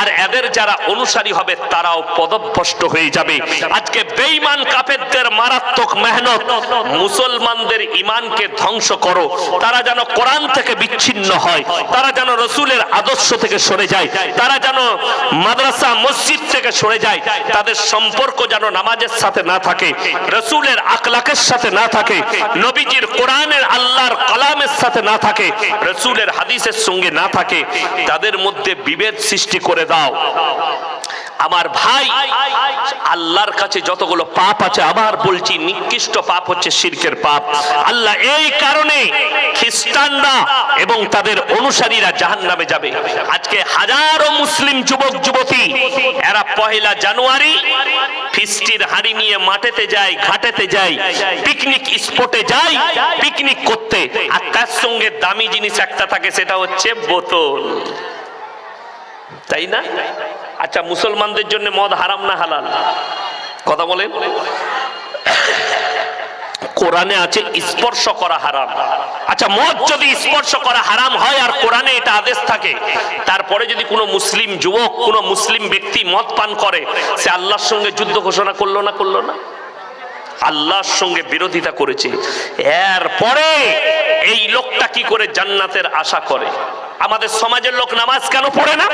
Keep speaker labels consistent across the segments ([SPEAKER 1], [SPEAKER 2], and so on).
[SPEAKER 1] আর এদের যারা অনুসারী হবে তারাও পদভ্রষ্ট হয়ে যাবে। আজকে বেঈমান কাফেরদের মারাত্মক মেহনত, মুসলমানদের ঈমানকে ধ্বংস করো, তারা যেন কোরআন থেকে বিচ্ছিন্ন হয়, তারা যেন রাসূলের আদর্শ থেকে সরে যায়, তারা যেন মাদ্রাসা মসজিদ থেকে সরে যায়, তাদের সম্পর্ক যেন নামাজের সাথে না থাকে, রাসূলের আখলাকের সাথে না থাকে, নবীজির কোরআনের আল্লাহর কালামের সাথে না থাকে, রাসূলের হাদিসের সঙ্গে না থাকে, তাদের মধ্যে বিভেদ সৃষ্টি করে দাও। আমার ভাই, আল্লাহর কাছে যতগুলো পাপ আছে, আবার বলছি, নিকৃষ্ট পাপ হচ্ছে শিরকের পাপ। আল্লাহ এই কারণে খ্রিস্টানরা এবং তাদের অনুসারীরা জাহান্নামে যাবে। আজকে হাজারো মুসলিম যুবক যুবতী এরা পহেলা জানুয়ারি ফিস্টির হাড়ি নিয়ে মাঠেতে যায়, ঘাটেতে যায়, পিকনিক স্পটে যায় পিকনিক করতে, আর তার সঙ্গে দামি জিনিস একটা থাকে, সেটা হচ্ছে বোতল, তাই না? আচ্ছা, মুসলমানদের জন্য মদ হারাম না হালাল? কথা বলেন। কোরআনে আছে স্পর্শ করা হারাম। আচ্ছা, মদ যদি স্পর্শ করা হারাম হয় আর কোরআনে এটা আদেশ থাকে, তারপরে যদি কোনো মুসলিম যুবক, কোনো মুসলিম ব্যক্তি মদ পান করে, সে আল্লাহর সঙ্গে যুদ্ধ ঘোষণা করলো না? করলো না? আল্লাহর সঙ্গে বিরোধিতা করেছে। এরপরে এই লোকটা কি করে জান্নাতের আশা করে? আমাদের সমাজের লোক নামাজ কেন পড়ে না,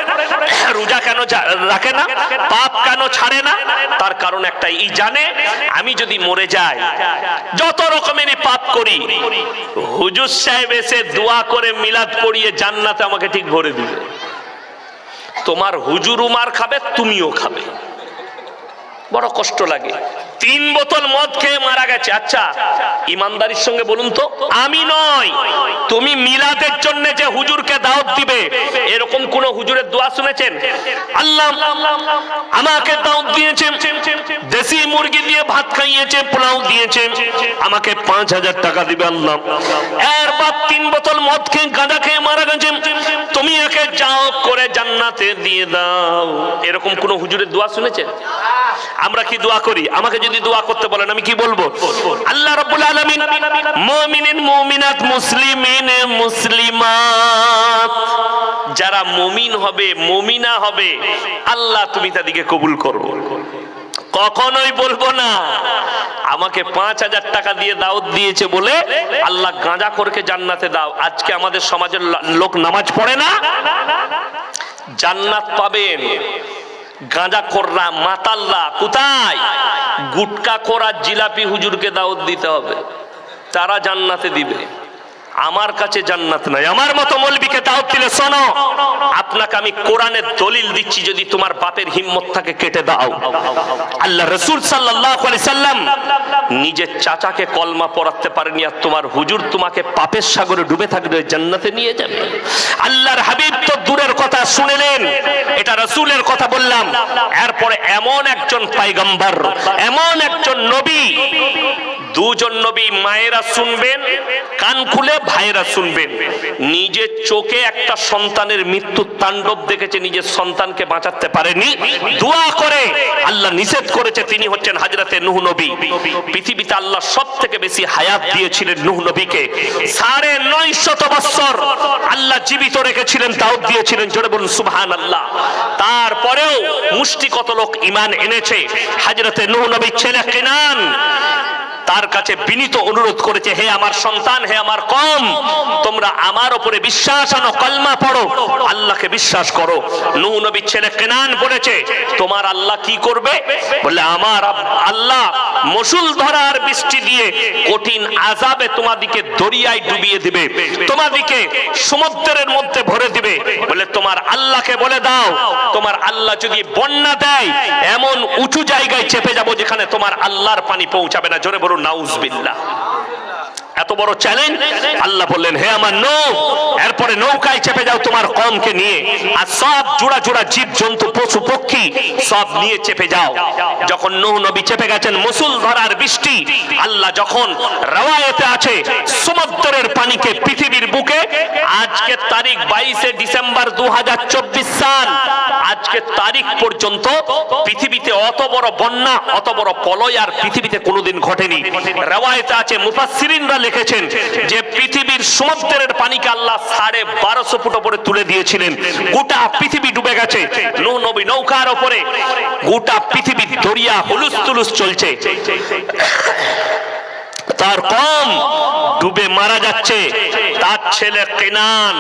[SPEAKER 1] রোজা কেন রাখে না, পাপ কেন ছাড়ে না? তার কারণ একটাই, ই জানে আমি যদি মরে যাই, যত রকমেরই পাপ করি, হুজুর সাহেব এসে দোয়া করে মিলাদ পড়িয়ে জান্নাতে আমাকে ঠিক ভরে দিবে। তোমার হুজুর মার খাবে, তুমিও খাবে। বড় কষ্ট লাগে। 3 বোতল মদ খেয়ে মারা গেছে। আচ্ছা, ইমানদারির সঙ্গে বলুন তো, আমি নয়, তুমি মিলাদের জন্য যে হুজুরকে দাওয়াত দিবে, এরকম কোন হুজুরের দোয়া শুনেছেন? আল্লাহ আমাকে দাওয়াত দিয়েছে, দেশি মুরগি দিয়ে ভাত খাইয়েছে, পোলাও দিয়েছে, আমাকে 5000 টাকা দিবে আল্লাহ। এর বাপ 3 বোতল মদ খেয়ে গাঁজা খেয়ে মারা গেছে, তুমি একে যাও করে জান্নাতে দিয়ে দাও। এরকম কোন হুজুরের দোয়া শুনেছেন? আমরা কি দোয়া করি? আমাকে যদি দোয়া করতে বলেন আমি কি বলবো? আল্লাহ রাব্বুল আলামিন মুমিনিন মুমিনাত মুসলিমিন মুসলিমাত, যারা মুমিন হবে, মুমিনা হবে, আল্লাহ তুমি তাদেরকে কবুল করো। কখনোই বলবো না আমাকে 5000 টাকা দিয়ে দাওয়াত দিয়েছে বলে আল্লাহ গাঁজা করকে জান্নাতে দাও। আজকে আমাদের সমাজের লোক নামাজ পড়ে না, জান্নাত পাবেন। গাঁজা কররা মাতাল্লা কোথায়? গুটকা করা জিলাপি হুজুরকে দাওয়াত দিতে হবে, তারা জান্নাতে দিবে। আমার কাছে জান্নাত নাই। আমার মতো মৌলবীকে দাওয়াত দিলে, শোনো, আপনাকে আমি কোরআনের দলিল দিচ্ছি, যদি তোমার বাপের হিম্মত থাকে কেটে দাও। আল্লাহ রাসূল সাল্লাল্লাহু আলাইহি সাল্লাম নিজের চাচাকে কলমা পড়াতে পারেনি, আর তোমার হুজুর তোমাকে পাপের সাগরে ডুবে থাকবে জান্নাতে নিয়ে যাবে। আল্লাহর হাবিব তো দূরের কথা শুনলেন, এটা রাসূলের কথা বললাম। এরপরে এমন একজন পয়গম্বর, এমন একজন নবী, দুজন নবী, মায়েরা শুনবেন কান খুলে, ভাইরা শুনবেন। নিজের চোখে একটা সন্তানের মৃত্যু তাণ্ডব দেখেছে, নিজের সন্তানকে বাঁচাতে পারেনি, দোয়া করে আল্লাহ নিষেধ করেছে। তিনি হচ্ছেন হযরতে নূহ নবী। পৃথিবীতে আল্লাহ সবথেকে বেশি হায়াত দিয়েছিলেন নূহ নবীকে। 950 বছর আল্লাহ জীবিত রেখেছিলেন, দাওয়াত দিয়েছিলেন। জোরে বলুন সুবহানাল্লাহ। তারপরেও মুষ্টি কত লোক ঈমান এনেছে। হযরতে নূহ নবীর ছেলে কেনান তার কাছে বিনীত অনুরোধ করেছে, হে আমার সন্তান, হে আমার কওম, তোমরা আমার উপরে বিশ্বাস আনো, কলমা পড়ো, আল্লাহকে বিশ্বাস করো। নূহ নবীর ছেলে কেনান বলেছে, তোমার আল্লাহ কি করবে? বলে, আমার আল্লাহ মুষলধারার বৃষ্টি দিয়ে কঠিন আযাবে তোমাদিকে দরিয়ায় ডুবিয়ে দিবে, তোমাদিকে সমুদ্রের মধ্যে ভরে দিবে। বলে, তোমার আল্লাহকে বলে দাও, তোমার আল্লাহ যদি বন্যা দেয়, এমন উঁচু জায়গায় চেপে যাব যেখানে তোমার আল্লাহর পানি পৌঁছাবে না। জোরে বলুন নাউজুবিল্লাহ। এত বড় চ্যালেঞ্জ। আল্লাহ বললেন, হে আমার নূহ, এরপরে নৌকায় চেপে যাও তোমার কওমকে নিয়ে, আর সব জোড়া জোড়া জীব জন্তু পশু পক্ষী সব নিয়ে চেপে যাও। যখন নূহ নবী চেপে গেছেন, মুষলধারার বৃষ্টি, আল্লাহ যখন রওয়ায়েতে আছে সমুদ্রের পানিকে পৃথিবীর বুকে, আজকে তারিখ 22 ডিসেম্বর 2024 সাল, আজ আজকে তারিখ পর্যন্ত পৃথিবীতে অত বড় বন্যা, অত বড় প্রলয় আর পৃথিবীতে কোনোদিন ঘটেনি। রিওয়ায়েতে আছে, মুফাসসিরিনরা লিখেছেন যে পৃথিবীর সমুদ্রের পানিকে আল্লাহ 1250 ফুট উপরে তুলে দিয়েছিলেন। গোটা পৃথিবী ডুবে গেছে। নূহ নবী নৌকার উপরে, গোটা পৃথিবীর দরিয়া হুলুস তুলুস চলছে। তার কম ডুবে মারা যাচ্ছে, তার ছেলে কেনান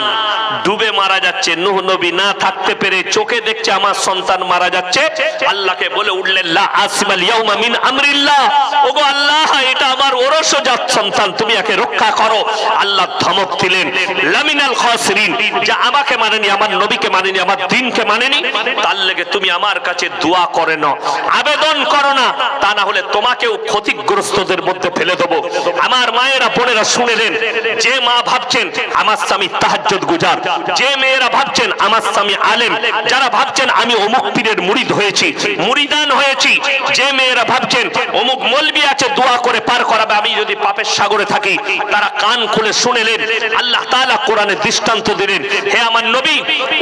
[SPEAKER 1] ডুবে মারা যাচ্ছে। নূহ নবী না থাকতে পেরে চোখে দেখছে আমার সন্তান মারা যাচ্ছে, আল্লাহকে বলে উঠলেন, লা আসিমাল ইয়াউমা মিন আমরিল্লাহ, ওগো আল্লাহ, এটা আমার ওরসজাত সন্তান, তুমি একে রক্ষা করো। আল্লাহ ধমক দিলেন, লামিনাল খাসিরিন, যা আমাকে মানেনি, আমার নবীকে মানেনি, আমার দ্বীনকে মানেনি, তার লেগে তুমি আমার কাছে দোয়া করে নাও, আবেদন করো না, তা না হলে তোমাকেও ক্ষতিগ্রস্তদের মধ্যে ফেলে দেবো। আমার মায়েরা বোনেরা শুনেলেন, যে মা ভাবছেন আমার স্বামী তাহাজ্জুদ গুজার, যে মেয়েরা ভাবছেন আমার স্বামী আলেম, যারা ভাবছেন আমি অমুক পীরের মুরিদ হয়েছি, মুরিদান হয়েছি, যে মেয়েরা ভাবছেন অমুক মলবি আছে দোয়া করে পার করাবে, আমি যদি পাপের সাগরে থাকি, তারা কান খুলে শুনেলেন। আল্লাহ তাআলা কোরআনে দৃষ্টান্ত দিলেন, হে আমার নবী,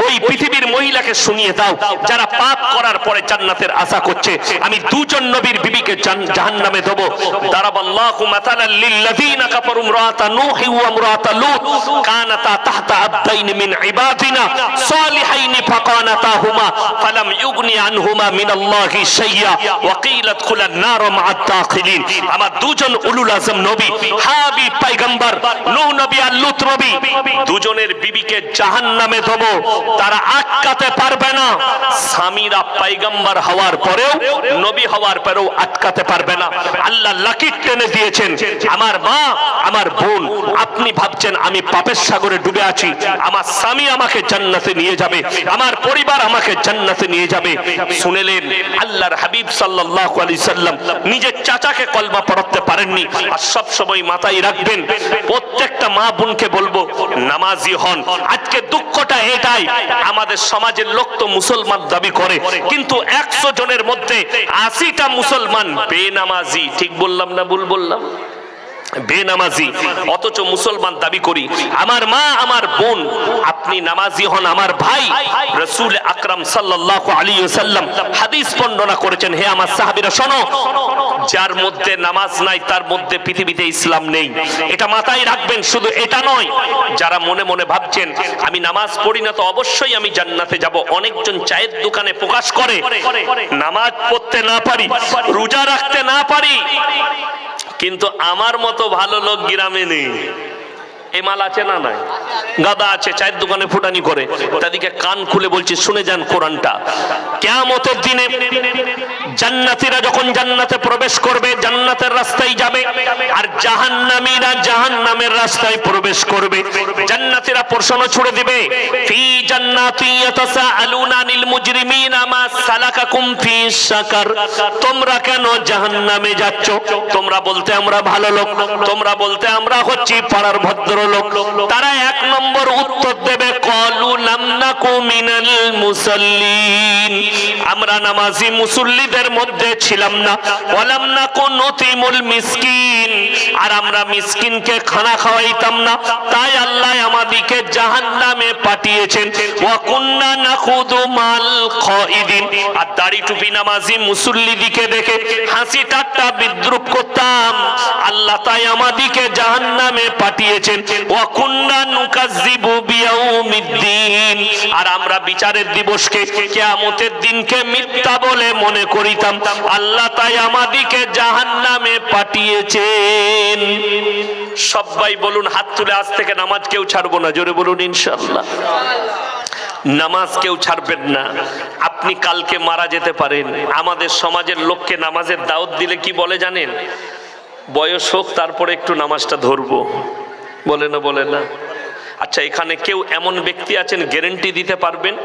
[SPEAKER 1] ওই পৃথিবীর মহিলাকে শুনিয়ে দাও যারা পাপ করার পরে জান্নাতের আশা করছে, আমি দুজন নবীর বিবিকে জাহান্নামে দেব। দারাবাল্লাহু মাতালাল লিল্লাযীনা কাফারু ইমরাআতা নূহ ওয়া ইমরাআতা লূত কানাতা তাহতা আবদাইন মিন ইবাদিনা সালিহাইন ফাকানাতাহুমা ফালাম ইউগনি আনহুমা মিনাল্লাহি শাইয়্যা ওয়া কিলা ইদখুলান নার মা'আদ দাখিলিন। আমার দুজন উলুল আযম নবী, হাবিব পয়গম্বর নূহ নবী আর লূত নবী, দুজনের বিবিকে জাহান্নামে দেব, তারা আটকাতে পারবে না। স্বামীরা পয়গম্বর হওয়ার পরেও, নবী হওয়ার পরেও আটকাতে পারবে না। আল্লাহ লাকির টেনে দিয়েছেন। আমার মা, আমার বোন, আপনি ভাবছেন আমি পাপের সাগরে ডুবে আছি, আমার স্বামী আমাকে জান্নাতে নিয়ে যাবে, আমার পরিবার আমাকে জান্নাতে নিয়ে যাবে। শুনেলেন আল্লাহর হাবিব সাল্লাল্লাহু আলাইহি সাল্লাম নিজের চাচাকে কলমা পড়াতে পারেননি। আর সব সময় মাথায় রাখবেন, প্রত্যেকটা মা বোনকে বলবো নামাজি হন। আজকে দুঃখটা এটাই, আমাদের সমাজের লোক তো মুসলমান দাবি করে, কিন্তু 100 জনের মধ্যে 80টা মুসলমান বেনামাজি। ঠিক বললাম না ভুল বললাম? বেনামাজি, অথচ মুসলমান দাবি করি। আমার মা, আমার বোন, আপনি নামাজি হন। আমার ভাই, রাসূল আকরাম সাল্লাল্লাহু আলাইহি ওয়াসাল্লাম হাদিস বর্ণনা করেছেন, হে আমার সাহাবীরা শোনো, যার মধ্যে নামাজ নাই তার মধ্যে পৃথিবীতে ইসলাম নেই। এটা মাথায় রাখবেন। শুধু এটা নয়, যারা মনে মনে ভাবছেন আমি নামাজ পড়ি না তো অবশ্যই আমি জান্নাতে যাব, অনেকজন চায়ের দোকানে প্রকাশ করে নামাজ পড়তে না পারি, রোজা রাখতে না পারি, কিন্তু আমার মতো ভালো লোক গ্রামে নেই। এ মাল আছে না নাই? গাদা আছে, চায়ের দোকানে ফুটানি করে। তাদেরকে কান খুলে বলছি, শুনে যান কোরআনটা। কিয়ামতের দিনে জান্নাতীরা যখন জান্নাতে প্রবেশ করবে, জান্নাতের রাস্তায় যাবে, আর জাহান্নামীরা জাহান্নামের রাস্তায় প্রবেশ করবে। জান্নাতীরা প্রশ্ন ছুড়ে দিবে, ফি জান্নাতি ইয়াতাসাআলুনা আনিল মুজরিমিনা মা সালাকাকুম ফি সাকার, তোমরা কেন জাহান্নামে যাচ্ছ? তোমরা বলতে আমরা ভালো লোক, তোমরা বলতে আমরা হচ্ছি পাড়ার ভদ্র লোক। তারা 1 নম্বর উত্তর দেবে, ক্বালু লাম নাকু মিনাল মুসাল্লিন, আমরা নামাজি মুসল্লিদের মধ্যে ছিলাম না। ওয়া লাম নাকু নুতিমুল মিসকিন, আর আমরা মিসকিনকে খানা খাওয়াইতাম না, তাই আল্লাহ আমাদেরকে জাহান্নামে পাঠিয়েছেন। ওয়া কুননা নাখুদু মাল খাইদিন, আর দাড়ি টুপি নামাজি মুসল্লিদিকে দেখে হাসি ঠাট্টা বিদ্রুপ করতাম, আল্লাহ তাই আমাদেরকে জাহান্নামে পাঠিয়েছেন। ওয়া কুননা নুকাজ্জিবু বিয়াউমিদ্দিন, আর আমরা বিচারের দিবসকে, কিয়ামতের দিনকে মিথ্যা বলে মনে করিতাম, আল্লাহ তাই আমাদেরকে জাহান্নামে পাঠিয়েছেন। সবাই বলুন হাত তুলে, আজ থেকে নামাজ কেউ ছাড়বো না। জোরে বলুন ইনশাআল্লাহ। নামাজ কেউ ছাড়বেন না। আপনি কালকে মারা যেতে পারেন। আমাদের সমাজের লোককে নামাজের দাওয়াত দিলে কি বলে জানেন? বয়স হোক তারপরে একটু নামাজটা ধরবো, বলে না? বলে না? আচ্ছা, এখানে কেউ এমন ব্যক্তি আছেন গ্যারান্টি দিতে পারবেন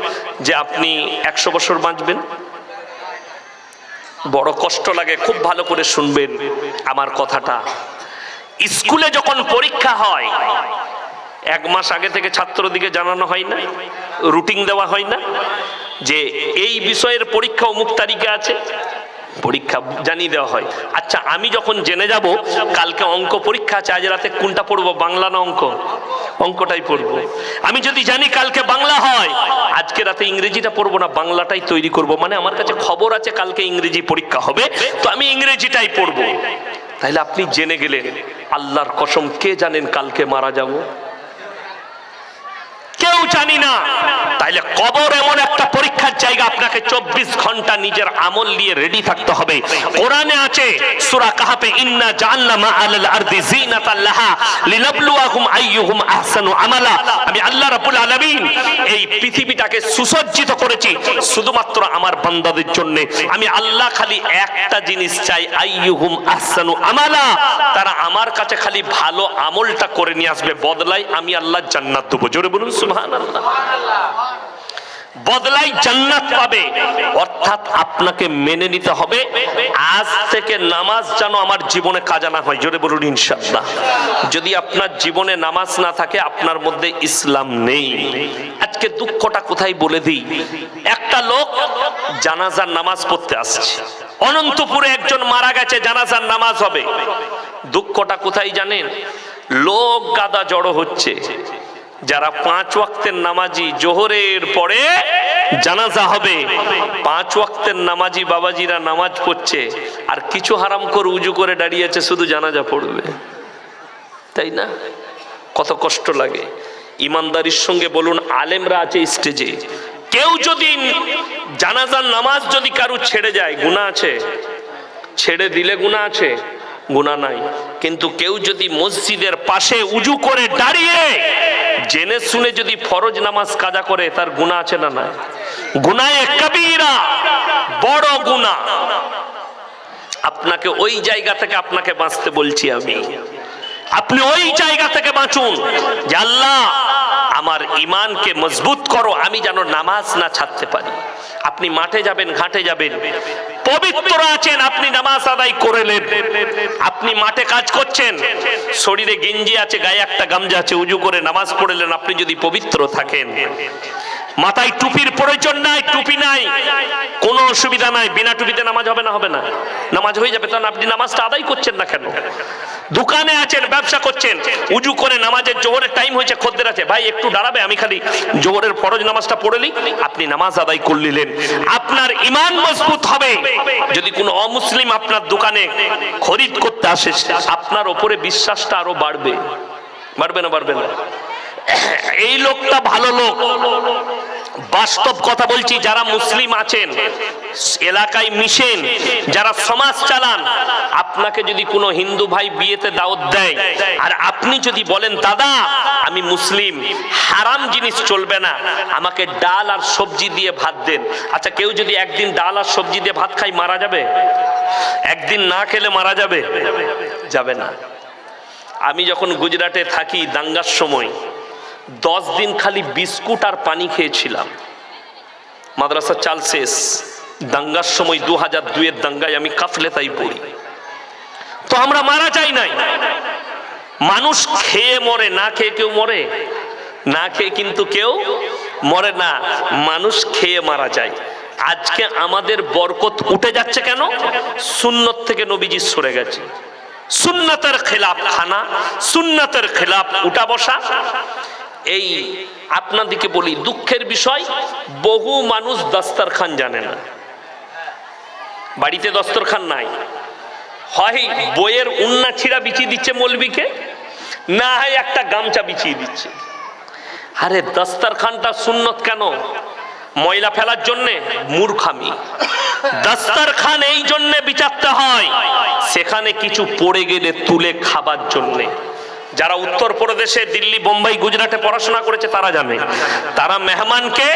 [SPEAKER 1] যে আপনি 100 বছর বাঁচবেন? বড় কষ্ট লাগে, খুব ভালো করে শুনবেন আমার কথাটা। স্কুলে যখন পরীক্ষা হয়, 1 মাস আগে থেকে ছাত্রদিকে জানানো হয় না, রুটিন দেওয়া হয় না যে এই বিষয়ের পরীক্ষা অমুক তারিখে আছে, পরীক্ষা জানিয়ে দেওয়া হয়। আচ্ছা, আমি যখন জেনে যাব কালকে অঙ্ক পরীক্ষা আছে, আজ রাতে কোনটা পড়বো, বাংলা না অঙ্ক? অঙ্কটাই পড়বো। আমি যদি জানি কালকে বাংলা হয়, আজকে রাতে ইংরেজিটা পড়বো না, বাংলাটাই তৈরি করব। মানে আমার কাছে খবর আছে কালকে ইংরেজি পরীক্ষা হবে, তো আমি ইংরেজিটাই পড়বো। তাইলে আপনি জেনে গেলেন, আল্লাহর কসম কে জানেন কালকে মারা যাব? কেউ জানি না। তাইলে কবর এমন একটা পরীক্ষার জায়গা, আপনাকে 24 ঘন্টা নিজের আমল নিয়ে রেডি থাকতে হবে। কোরআনে আছে সূরা কাহফে, ইন্না জাআলনা মা আলাল আরদি জিনাতাল লাহা লিনাবলুয়াহুম আইয়ুহুম আহসানু আমালা। আমি আল্লাহ রাব্বুল আলামিন এই পৃথিবীটাকে সুসজ্জিত করেছি শুধুমাত্র আমার বান্দাদের জন্য। আমি আল্লাহ খালি একটা জিনিস চাই, আইয়ুহুম আহসানু আমালা, তারা আমার কাছে খালি ভালো আমলটা করে নিয়ে আসবে, বদলাই আমি আল্লাহ জান্নাত দেব। জোরে বলুন সুবহানাল্লাহ। বদলাই জান্নাত পাবে। অর্থাৎ আপনাকে মেনে নিতে হবে, আজ থেকে নামাজ যেন আমার জীবনে কাজা না হয়। জোরে বলুন ইনশাআল্লাহ। যদি আপনার জীবনে নামাজ না থাকে, আপনার মধ্যে ইসলাম নেই। আজকে দুঃখটা কোথায় বলে দিই, একটা লোক জানাজার নামাজ পড়তে আসছে, অনন্তপুরে একজন মারা গেছে, জানাজার নামাজ হবে। দুঃখটা কোথায় জানেন? লোক গাদা জড়ো হচ্ছে, যারা 5 ওয়াক্তের নামাজি, জোহরের পরে জানাজা হবে, 5 ওয়াক্তের নামাজি বাবাজিরা নামাজ পড়ছে, আর কিছু হারাম করে উজু করে দাঁড়িয়ে আছে, শুধু জানাজা পড়বে। তাই না? কত কষ্ট লাগে। ইমানদারির সঙ্গে বলুন, আলেমরা আছে স্টেজে, কেউ যদি জানাজার নামাজ যদি কারু ছেড়ে যায়, গুনাহ আছে? ছেড়ে দিলে গুনাহ আছে? গুনাহ নাই। কিন্তু কেউ যদি মসজিদের পাশে উজু করে দাঁড়িয়ে জেনে শুনে যদি ফরজ নামাজ কাজা করে, তার গুনাহ আছে না নাই? গুনাহে কবিরা, বড় গুনাহ। আপনাকে ওই জায়গা থেকে আপনাকে বাঁচতে বলছি আমি। আপনি ওই জায়গা থেকে বাঁচুন যে আল্লাহ আমার ঈমানকে মজবুত করো, আমি যেন নামাজ না ছাড়তে পারি। আপনি মাঠে যাবেন, ঘাটে যাবেন, পবিত্র আছেন, আপনি নামাজ আদায় করলেন। আপনি মাঠে কাজ করছেন, শরীরে গেঞ্জি আছে, গায়ে একটা গামছা আছে, উজু করে নামাজ পড়লেন, আপনি যদি পবিত্র থাকেন। মাথায় টুপির প্রয়োজন নাই, টুপি নাই, কোনো অসুবিধা নাই, বিনা টুপিতে নামাজ হবে না? হবে না, নামাজ হয়ে যাবে। তখন আপনি নামাজটা আদায় করছেন না কেন? দোকানে আছেন, ব্যবসা করছেন, উজু করে নামাজের জোহরের টাইম হয়েছে, খদ্দের আছে, ভাই একটু দাঁড়াবে, আমি খালি জোহরের ফরজ নামাজটা পড়েলি, আপনি নামাজ আদায় করলেন। আপনার ঈমান মজবুত হবে। যদি কোনো অমুসলিম আপনার দোকানে খরিদ করতে আসে, আপনার উপরে বিশ্বাসটা আরো বাড়বে। বাড়বে না? বাড়বে না? এই লোকটা ভালো লোক। বাস্তব কথা বলছি, যারা মুসলিম আছেন, এলাকায় মিশেন, যারা সমাজ চালান, আপনাকে যদি কোনো হিন্দু ভাই বিয়েতে দাওয়াত দেয়, আর আপনি যদি বলেন দাদা আমি মুসলিম, হারাম জিনিস চলবে না, আমাকে ডাল আর সবজি দিয়ে ভাত দেন। আচ্ছা, কেউ যদি একদিন ডাল আর সবজি দিয়ে ভাত খায়, মারা যাবে? একদিন না খেলে মারা যাবে? যাবে না। আমি যখন গুজরাটে থাকি, দাঙ্গার সময় 10 দিন খালি বিস্কুট আর পানি খেয়েছিলাম। মাদ্রাসার চাল শেষ, দাঙ্গার সময় 2002-এর দাঙ্গায় আমি কাফলেতাই পড়ি। তো আমরা মারা যাই নাই। মানুষ খেয়ে মরে, না খেয়ে কেউ মরে? না খেয়ে কিন্তু কেউ মরে না, মানুষ খেয়ে মারা যায়। আজকে আমাদের বরকত উঠে যাচ্ছে কেন? সুন্নত থেকে নবীজি সরে গেছে। সুন্নতের খেলাফ খানা, সুন্নতের খেলাফ উঠা বসা। এই আপনাদেরকে বলি, দুঃখের বিষয়, বহু মানুষ দস্তরখান জানে না। বাড়িতে দস্তরখান নাই, হয় বইয়ের উন্না ছিঁড়া বিছিয়ে দিচ্ছে মৌলবীকে, না হয় একটা গামছা বিছিয়ে দিচ্ছে। আরে দস্তরখানটা সুন্নত কেন? ময়লা ফেলার জন্যে? মূর্খামি। দস্তরখান এই জন্যে বিচারতে হয়, সেখানে কিছু পড়ে গেলে তুলে খাবার জন্যে। যারা উত্তরপ্রদেশে, দিল্লি, বোম্বাই, গুজরাটে পড়াশোনা করেছে তারা জানে, তারা মেহমানকে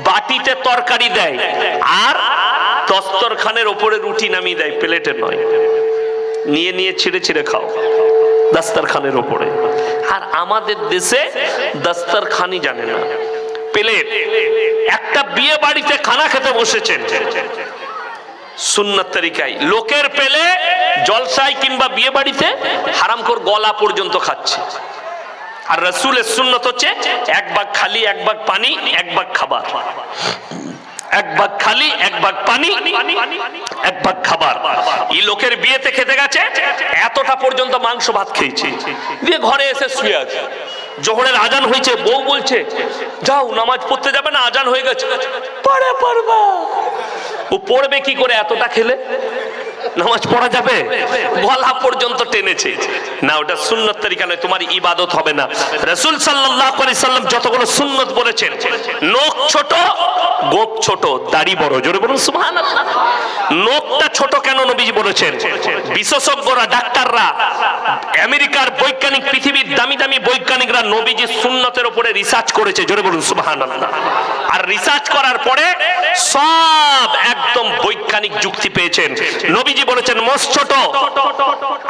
[SPEAKER 1] বাটিতে তরকারি দেয় আর দস্তরখানের ওপরে রুটি নামিয়ে দেয়, প্লেটে নয়। নিয়ে নিয়ে ছিঁড়ে ছিঁড়ে খাও দস্তরখানের ওপরে। আর আমাদের দেশে দস্তরখানই জানে না, প্লেট। একটা বিয়ে বাড়িতে খানা খেতে বসেছেন সুন্নত তরিকায়, লোকের পেলে জলসায় কিংবা বিয়ে বাড়িতে হারামখোর গলা পর্যন্ত খাচ্ছে। আর রাসূলের সুন্নত হচ্ছে 1 ভাগ খালি, 1 ভাগ পানি, 1 ভাগ খাবার। এক ভাগ খালি, এক ভাগ পানি, এক ভাগ খাবার। এই লোকের বিয়েতে খেতে গেছে, এতটা পর্যন্ত মাংস ভাত খেয়েছে, দিয়ে ঘরে এসে শুয়ে আছে। জোহরের আজান হয়েছে, বউ বলছে যাও নামাজ পড়তে যাবে না, আজান হয়ে গেছে। পড়ে পড়বা। ও পড়বে কি করে? এতটা খেলে নামাজ পড়া যাবে? গলা পর্যন্ত টেনেছে। না, ওটা সুন্নত তরিকা নয়, তোমার ইবাদত হবে না। রাসূল সাল্লাল্লাহু আলাইহি সাল্লাম যতগুলো সুন্নত বলেছেন, নখ ছোট, গোঁফ ছোট, দাড়ি বড়। জোরে বলুন সুবহানাল্লাহ। নখটা ছোট কেন নবীজি বলেছেন? বিশেষজ্ঞরা, ডাক্তাররা, আমেরিকার বৈজ্ঞানিক, পৃথিবীর দামি দামি বৈজ্ঞানিকরা নবীজি সুন্নতের উপরে রিসার্চ করেছে। জোরে বলুন সুবহানাল্লাহ। আর রিসার্চ করার পরে সব একদম বৈজ্ঞানিক যুক্তি পেয়েছেন। নবীজি বলেছেন মোষ ছোট,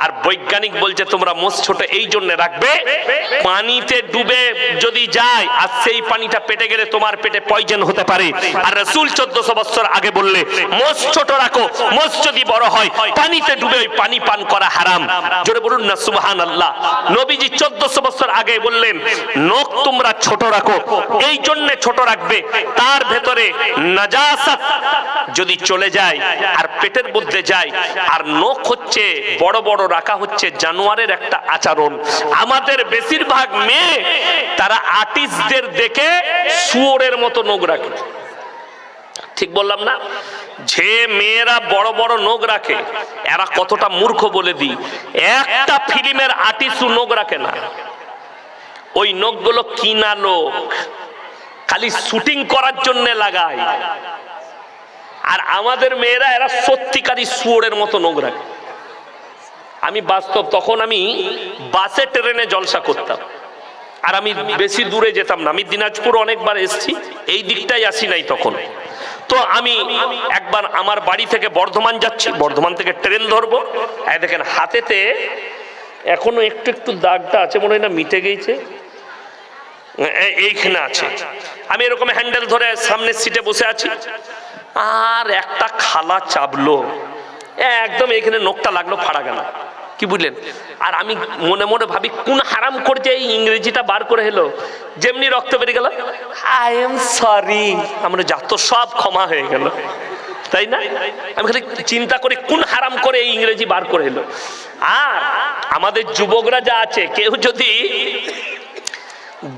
[SPEAKER 1] আর বৈজ্ঞানিক বলছে তোমরা মোষ ছোট এই জন্য রাখবে, পানিতে ডুবে যদি যায় আর সেই পানিটা পেটে গেলে তোমার পেটে পয়জন হতে পারে। আর রাসূল 1400 বছর আগে বললে মোষ ছোট রাখো, মোষ যদি বড় হয় পানিতে ডুবে ওই পানি পান করা হারাম। জোরে বলুন না সুবহানাল্লাহ। নবীজি 1400 বছর আগে বললেন নখ তোমরা ছোট রাখো, এই জন্য ছোট রাখবে তার ভেতরে নাজাসাত যদি চলে যায় আর পেটের মধ্যে যায়। আর নখ হচ্ছে বড় বড় রাখা হচ্ছে জানোয়ারের একটা আচরণ। আমাদের বেশিরভাগ মেয়ে তারা আর্টিস্টদের দেখে শুয়োরের মতো নখ রাখে। ঠিক বললাম না? যে মেয়েরা বড় বড় নখ রাখে এরা কতটা মূর্খ বলে দিই। একটা ফিল্মের আর্টিস্ট নখ রাখে না, ওই নখগুলো কিনা লোক, খালি শুটিং করার জন্য লাগায়। আর আমাদের মেয়েরা এরা সত্যিকারী শুয়োরের মতো নখ রাখে। আমি বাস্তব, তখন আমি বাসে ট্রেনে জলসা করতাম, আর আমি বেশি দূরে যেতাম না। আমি দিনাজপুর অনেকবার এসেছি, এই দিকটাই আসি নাই তখন। তো আমি একবার আমার বাড়ি থেকে বর্ধমান যাচ্ছি, বর্ধমান থেকে ট্রেন ধরবো। দেখেন হাতেতে এখনো একটু একটু দাগটা আছে, মনে হয় না মিটে গেছে, এইখানে আছে। আমি এরকম হ্যান্ডেল ধরে সামনের সিটে বসে আছি, আর একটা খালা চাপলো, একদম এখানে নখটা লাগলো, ফাড়া গেল। কি বুঝলেন? আর আমি মনে মনে ভাবি কোন হারাম করছে এই ইংরেজিটা বার করে এলো, যেমনি রক্ত বেরিয়ে গেল, আই এম সরি। আমরা যত সব ক্ষমা হয়ে গেল, তাই না? আমি খালি চিন্তা করি কোন হারাম করে এই ইংরেজি বার করে এলো। আর আমাদের যুবকরা যা আছে, কেউ যদি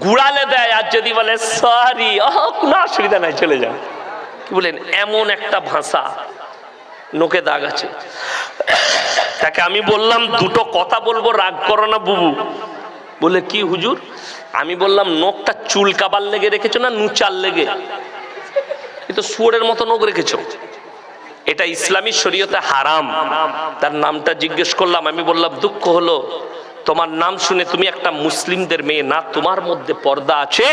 [SPEAKER 1] গুড়ালে দেয় আর যদি বলে সরি, কোনো অসুবিধা নাই, চলে যান। কি বলেন? এমন একটা ভাষা, নোকে দাগ আছে। তাকে আমি বললাম দুটো কথা বলবো, রাগ করো না বুবু। বলে কি হুজুর? আমি বললাম নখটা চুলকাবার লেগে রেখেছো না নুচার লেগে? এ তো শুয়োরের মতো নখ রেখেছো, এটা ইসলামী শরীয়তে হারাম। তার নামটা জিজ্ঞেস করলাম, আমি বললাম দুঃখ হলো তোমার নাম শুনে তুমি একটা মুসলিমদের মেয়ে না, তোমার মধ্যে পর্দা আছে,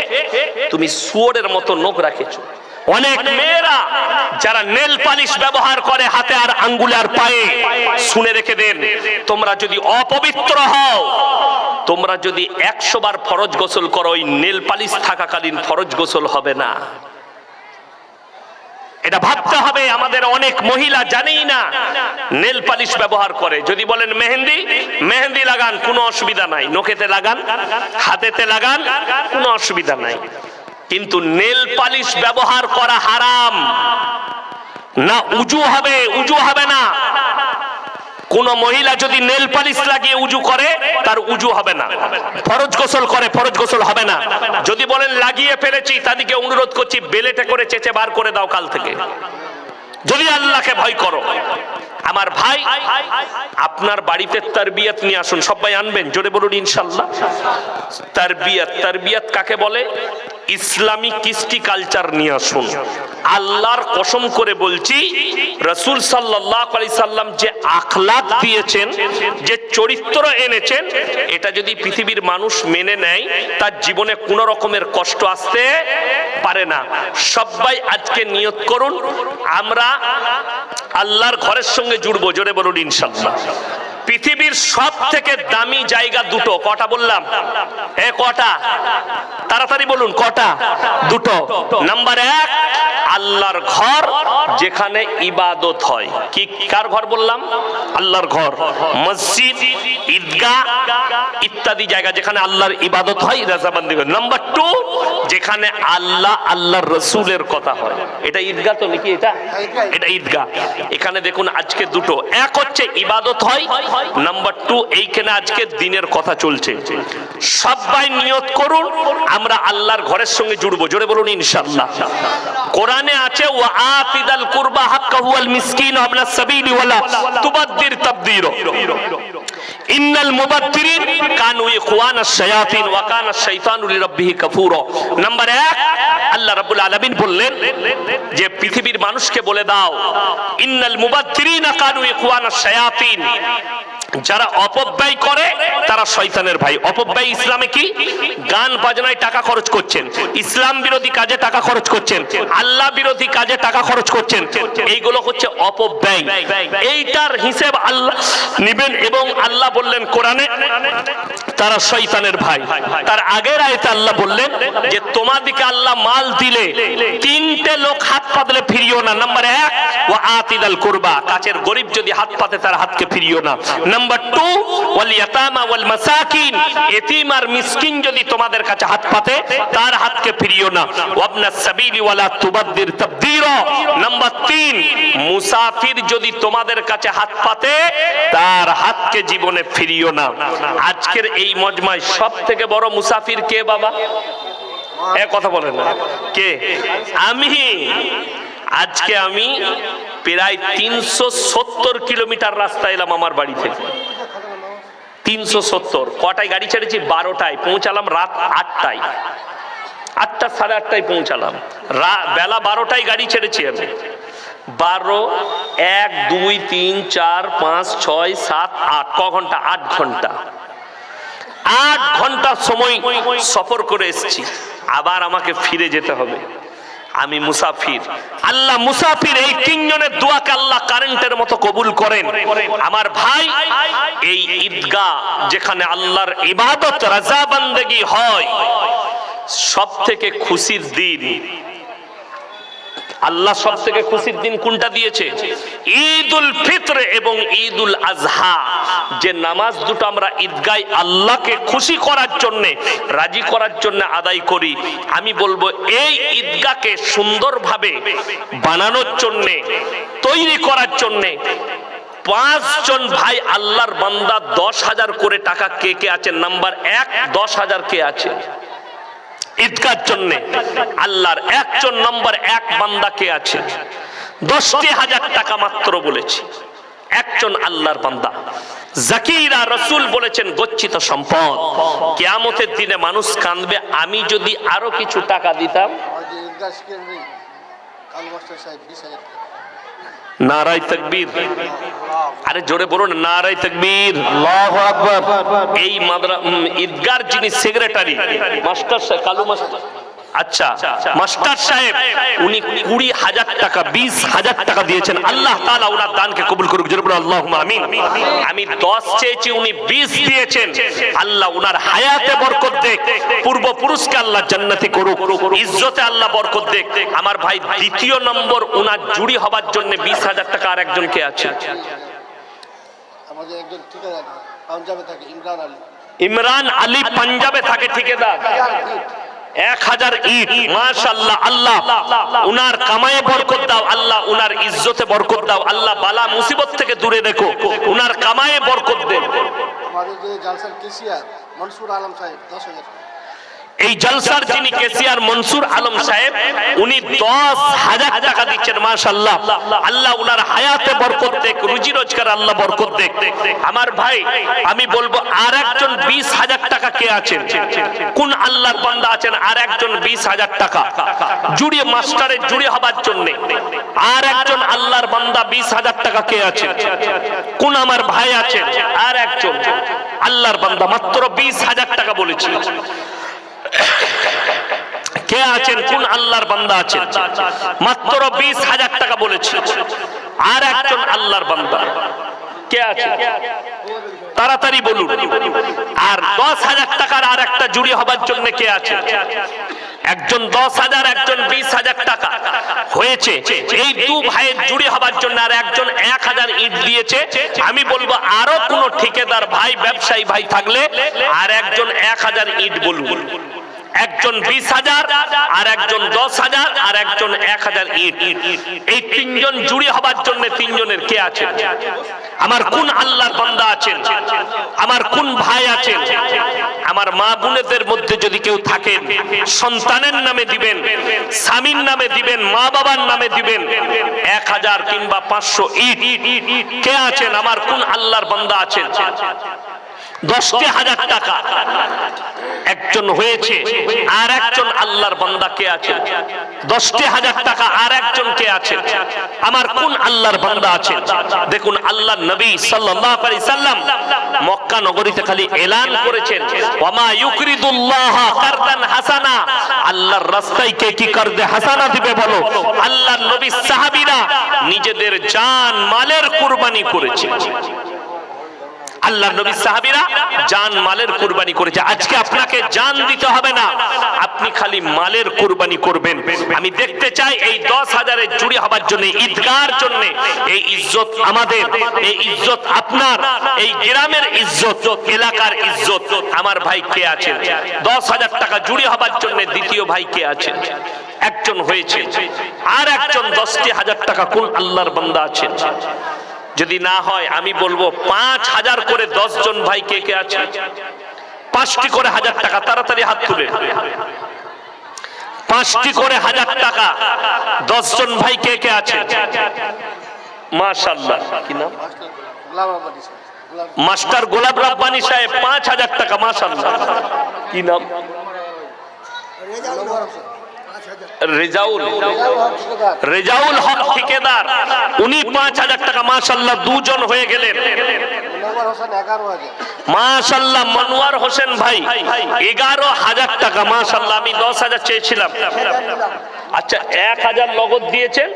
[SPEAKER 1] তুমি শুয়োরের মতো নখ রাখেছো। অনেক মেয়েরা যারা নেল পালিশ ব্যবহার করে হাতে আর আঙ্গুলে আর পায়ে, শুনে রেখে দেন, তোমরা যদি অপবিত্র হও, তোমরা যদি 100 বার ফরজ গোসল করো, ওই নেল পালিশ থাকাকালীন ফরজ গোসল হবে না। এটা ভাবতে হবে। আমাদের অনেক মহিলা জানেই না নেল পালিশ ব্যবহার করে। যদি বলেন মেহেন্দি, মেহেন্দি লাগান, কোনো অসুবিধা নাই। নখেতে লাগান, হাতেতে লাগান, কোনো অসুবিধা নাই। কিন্তু নেল পালিশ ব্যবহার করা হারাম। না উজু হবে, উজু হবে না। কোন মহিলা যদি নেল পালিশ লাগিয়ে উজু করে, তার উজু হবে না। ফরজ গোসল করে, ফরজ গোসল হবে না। যদি বলেন লাগিয়ে ফেলেছি, তাদেরকে অনুরোধ করছি বেলেটে করে চেঁচে বার করে দাও কাল থেকে, যদি আল্লাহকে ভয় করো। আমার ভাই, আপনার বাড়িতে তারবিয়াত নিয়ে আসুন, সবাই আনবেন, জোরে বলুন ইনশাআল্লাহ। তারবিয়াত, তারবিয়াত কাকে বলে? ইসলামী কৃষ্টি কালচার নিয়ে আসুন। আল্লাহর কসম করে বলছি, রাসূল সাল্লাল্লাহু আলাইহি সাল্লাম যে আখলাক দিয়েছেন, যে চরিত্র এনেছেন, এটা যদি পৃথিবীর মানুষ মেনে নেয়, তার জীবনে কোনো রকমের কষ্ট আসতে পারে না। সবাই আজকে নিয়ত করুন, আমরা আল্লাহর ঘরের সঙ্গে জুড়বো, জোরে বলুন ইনশাআল্লাহ। পৃথিবীর সব থেকে দামি জায়গা দুটো, কটা বললাম? কটা? তাড়াতাড়ি বলুন, কটা? দুটো। নাম্বার 1, আল্লাহর ঘর যেখানে ইবাদত হয়। কি কার ঘর বললাম? আল্লাহর ঘর, মসজিদ, ঈদগাহ ইত্যাদি জায়গা যেখানে আল্লাহর ইবাদত হয়, রাজাবান্দি হয়। নাম্বার 2, যেখানে আল্লাহ আল্লাহর রসুলের কথা হয়। এটা ঈদগাহ তো নাকি? এটা ঈদগাহ। এখানে দেখুন আজকে দুটো, এক হচ্ছে ইবাদত হয়, নাম্বার 2 এইখানে আজকে দিনের কথা চলছে। সবাই নিয়ত করুন আমরা আল্লাহর ঘরের সঙ্গে জুড়বো। জোরে বলুন ইনশাআল্লাহ। কোরআনে আছে ওয়া আতিদাল কুরবা হাক্কাহু ওয়াল মিসকিন ওয়া ইবনাস সাবিলি ওয়ালা তুবাদদির তাবদীর। ইন্নাল মুবাদদিরিন কানু ইখওয়ানাশ শায়াতিন ওয়া কানাশ শাইতানু লিরাব্বিহি কাফুরা। নাম্বার 1, আল্লাহ রাব্বুল আলামিন বললেন যে পৃথিবীর মানুষকে বলে দাও ইন্নাল মুবাদদিরিনা কানু ইখওয়ানাশ শায়াতিন, যারা অপব্যয় করে তারা শয়তানের ভাই। অপব্যয় ইসলামে কি? গান বাজনায় টাকা খরচ করছেন, ইসলাম বিরোধী কাজে টাকা খরচ করছেন, আল্লাহ বিরোধী কাজে টাকা খরচ করছেন, এইগুলো হচ্ছে অপব্যয়। এইটার হিসেব আল্লাহ নেবেন। এবং আল্লাহ বললেন কোরআনে তারা শয়তানের ভাই। তার আগের আয়াতে আল্লাহ বললেন যে তোমাদেরকে আল্লাহ মাল দিলে 3টে লোক হাত পাতলে ফিরিও না। নাম্বার 1, ওয়া আতিদাল কুরবা, কাছের গরিব যদি হাত পাতে তার হাতকে ফিরিও না। নাম্বার 2, ওয়াল ইয়াতামা ওয়াল মাসাকিন, এতিম আর মিসকিন যদি তোমাদের কাছে হাত পাতে তার হাতকে ফিরিও না। ওয়াবনাস সাবিলি ওয়ালা তুবাদদির তাবদীরা। নাম্বার 3, মুসাফির যদি তোমাদের কাছে হাত পাতে তার হাতকে জীবনে ফিরিও না। আজকের এই মজমায় সবথেকে বড় মুসাফির কে বাবা? এক কথা বলেন না কে? আমি। আজকে আমি প্রায় 370 কিলোমিটার রাস্তা এলাম আমার বাড়ি থেকে। 370। কটায় গাড়ি ছেড়েছি? 12টায়। পৌঁছালাম রাত 8টায়। 8টা, 8:30টায় পৌঁছালাম। বেলা 12টায় গাড়ি ছেড়েছি আমি। 12, 1, 2, 3, 4, 5, 6, 7, 8 ক ঘন্টা? 8 ঘন্টা। 8 ঘন্টা সময় সফর করে এসেছি, আবার আমাকে ফিরে যেতে হবে। আমি মুসাফির। আল্লাহ মুসাফির এই 3 জনের দোয়াকে আল্লাহ কারেন্টের মতো কবুল করেন। আমার ভাই, এই ঈদগাহ যেখানে আল্লাহর ইবাদত রাজা বান্দেগি হয়, সব থেকে খুশির দিন আল্লাহ সব থেকে খুশির দিন কোনটা দিয়েছে? ঈদুল ফিতর এবং ঈদুল আজহা। যে নামাজ দুটো আমরা ঈদগায় আল্লাহকে খুশি করার জন্য, রাজি করার জন্য আদায় করি, আমি বলবো এই ঈদগাহকে সুন্দরভাবে বানানোর জন্য, তৈরি করার জন্য 5 জন ভাই আল্লাহর বান্দা 10,000 করে টাকা কে কে আছে? নাম্বার 1, 10,000 কে আছে ঈদগাহর জন্য? আল্লাহর একজন নম্বর 1 বান্দা কে আছে? 10,000 টাকা মাত্র বলেছি। একজন আল্লাহর বান্দা জাকিরা। রাসূল বলেছেন গচ্ছিত সম্পদ। কিয়ামতের দিনে মানুষ কাঁদবে, আমি যদি আরো কিছু টাকা দিতাম। নারায়ে তাকবীর। আরে জোরে বলুন নারায়ে তাকবীর। আল্লাহু আকবার। এই ঈদগাহর যিনি সেক্রেটারি, মাস্টার সাহেব, কালু মাস্টার, আচ্ছা মাস্টার সাহেব, উনি 20,000 টাকা, 20,000 টাকা দিয়েছেন। আল্লাহ তাআলা ওনার দানকে কবুল করুক। জোরে বলুন আল্লাহুম্মা আমিন। আমি 10 চেয়েছি, উনি 20 দিয়েছেন। আল্লাহ ওনার হায়াতে বরকত দেখ, পূর্বপুরুষকে আল্লাহ জান্নাতি করুক, ইজ্জতে আল্লাহ বরকত দেখ। আমার ভাই, দ্বিতীয় নম্বর ওনার জুড়ি হবার জন্য 20,000 টাকা আর একজনকে আছে।
[SPEAKER 2] আমাদের একজন ঠিকাদার পাঞ্জাবে থাকে,
[SPEAKER 1] ইমরান আলী পাঞ্জাবে থাকে ঠিকাদার। 1000 ইট। মাশাআল্লাহ। আল্লাহ উনার কামায়ে বরকত দাও, আল্লাহ উনার ইজ্জতে বরকত দাও, আল্লাহ বালা মুসিবত থেকে দূরে রেখো, উনার কামায়ে বরকত দেন।
[SPEAKER 2] আমাদের যে জালসার কেসিয়ার মনসুর আলম সাহেব 10,000।
[SPEAKER 1] এই জলসার যিনি কেসিয়ার মনসুর আলম সাহেব, উনি 10,000 টাকা দিচ্ছেন। মাশাআল্লাহ। আল্লাহ উনার হায়াতে বরকত দেখ, রুজি রোজগার আল্লাহ বরকত দেখ। আমার ভাই, আমি বলবো আর একজন 20,000 টাকা কে আছেন? কোন আল্লাহর বান্দা আছেন আর একজন 20,000 টাকা জুড়িয়ে, মাস্টারের জুড়ে হবার জন্য আর একজন আল্লাহর বান্দা 20,000 টাকা কে আছেন? কোন আমার ভাই আছেন আর একজন আল্লাহর বান্দা? মাত্র 20,000 টাকা বলেছি। কে আছেন? কোন আল্লাহর বান্দা আছেন? মাত্র 20,000 টাকা বলেছি। আর একজন আল্লাহর বান্দা কে আছে? তাড়াতাড়ি বলুন। আর 10,000 টাকার আর একটা জুড়ি হবার জন্য কে আছে? একজন 10,000, একজন 20,000 টাকা হয়েছে। এই দু ভাইয়ের জুড়ি হবার জন্য আর একজন 1,000 ইট দিয়েছে। আমি বলবো আরো কোন ঠিকাদার ভাই, ব্যবসায়ী ভাই থাকলে আর একজন 1,000 ইট বলুন। একজন 20,000, আর একজন 10,000, আর একজন 1,000 ইট। এই তিনজন জুড়ি হবার জন্য তিনজনের কে আছেন? আমার কোন আল্লাহর বান্দা আছেন? আমার কোন ভাই আছেন? আমার মা বোনেদের মধ্যে যদি কেউ থাকেন, সন্তানের নামে দিবেন, স্বামীর নামে দিবেন, মা বাবার নামে দিবেন 1,000 কিংবা 500 ইট। কে আছেন? আমার কোন আল্লাহর বান্দা আছেন? 10,000 টাকা একজন হয়েছে, আর একজন আল্লাহর বান্দা কে আছেন? 10,000 টাকা আর একজন কে আছেন? আমার কোন আল্লাহর বান্দা আছেন? দেখুন আল্লাহর নবী সাল্লাল্লাহু আলাইহি সাল্লাম মক্কা নগরীতে খালি এলান করেছেন, ওয়ামা ইউকরিদুল্লাহ কারদান হাসানা, আল্লাহর রাস্তায় কে কি করদে হাসানা দিবে বলো। আল্লাহর নবী সাহাবীরা নিজেদের জান মালের কুরবানি করেছে। আল্লাহর নবী সাহাবীরা জান মালের কুরবানি করেছে। আজকে আপনাকে জান দিতে হবে না, আপনি খালি মালের কুরবানি করবেন। আমি দেখতে চাই এই 10,000-এর জুড়ি হবার জন্য, ঈদগার জন্য, এই ইজ্জত আমাদের, এই ইজ্জত আপনার, এই গ্রামের ইজ্জত, এলাকার ইজ্জত। আমার ভাই কে আছেন? 10,000 টাকা জুড়ি হবার জন্য দ্বিতীয় ভাই কে আছেন? একজন হয়েছে, আর একজন 10,000 টাকা কোন আল্লাহর বান্দা আছেন? যদি না হয় আমি বলবো 5,000 করে 10 জন ভাই কে কে আছে? 5টি করে 1,000 টাকা, তাড়াতাড়ি হাত তুলে। 5টি করে 1,000 টাকা 10 জন ভাই কে কে আছে? মাশাআল্লাহ। কি নাম? মাস্টার গোলাপ রাব্বানি সাহেব 5,000 টাকা। মাশাআল্লাহ। কি নাম? রেজাউল হক ঠিকাদার, উনি 5,000 টাকা। মাশাআল্লাহ, দুজন হয়ে গেলেন। মাশাআল্লাহ, মনোয়ার হোসেন ভাই 11,000 টাকা। মাশাআল্লাহ, আমি 10,000 চেয়েছিলাম। আচ্ছা, 1,000 নগদ দিয়েছেন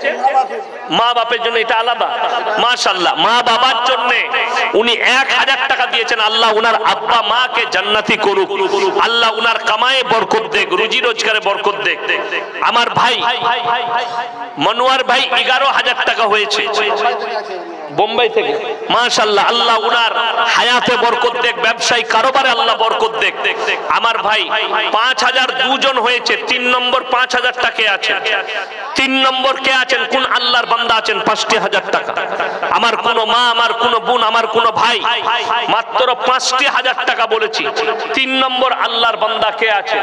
[SPEAKER 1] মা বাপের জন্য, এটা আলাদা। মাশাআল্লাহ, মা বাবার জন্য উনি 1,000 টাকা দিয়েছেন। আল্লাহ উনার আব্বা মাকে জান্নাতি করুক, আল্লাহ উনার কামায়ে বরকত দেখ, রুজি রোজগারে বরকত দেখ। আমার ভাই মনোয়ার ভাই 11,000 টাকা হয়েছে বোম্বাই থেকে। মাশাআল্লাহ, আল্লাহ উনার হায়াতে বরকত দেখ, ব্যবসায়ী কারোবারে আল্লাহ বরকত দেখ। আমার ভাই 5,000 দুজন হয়েছে। 3 নম্বর 5,000 টাকা আছে। 3 নম্বর কে আছেন? কোন আল্লাহর বান্দা আছেন? 5,000 টাকা। আমার কোন মা, আমার কোন বোন, আমার কোন ভাই মাত্র 5,000 টাকা বলেছি। 3 নম্বর আল্লাহর বান্দা কে আছে?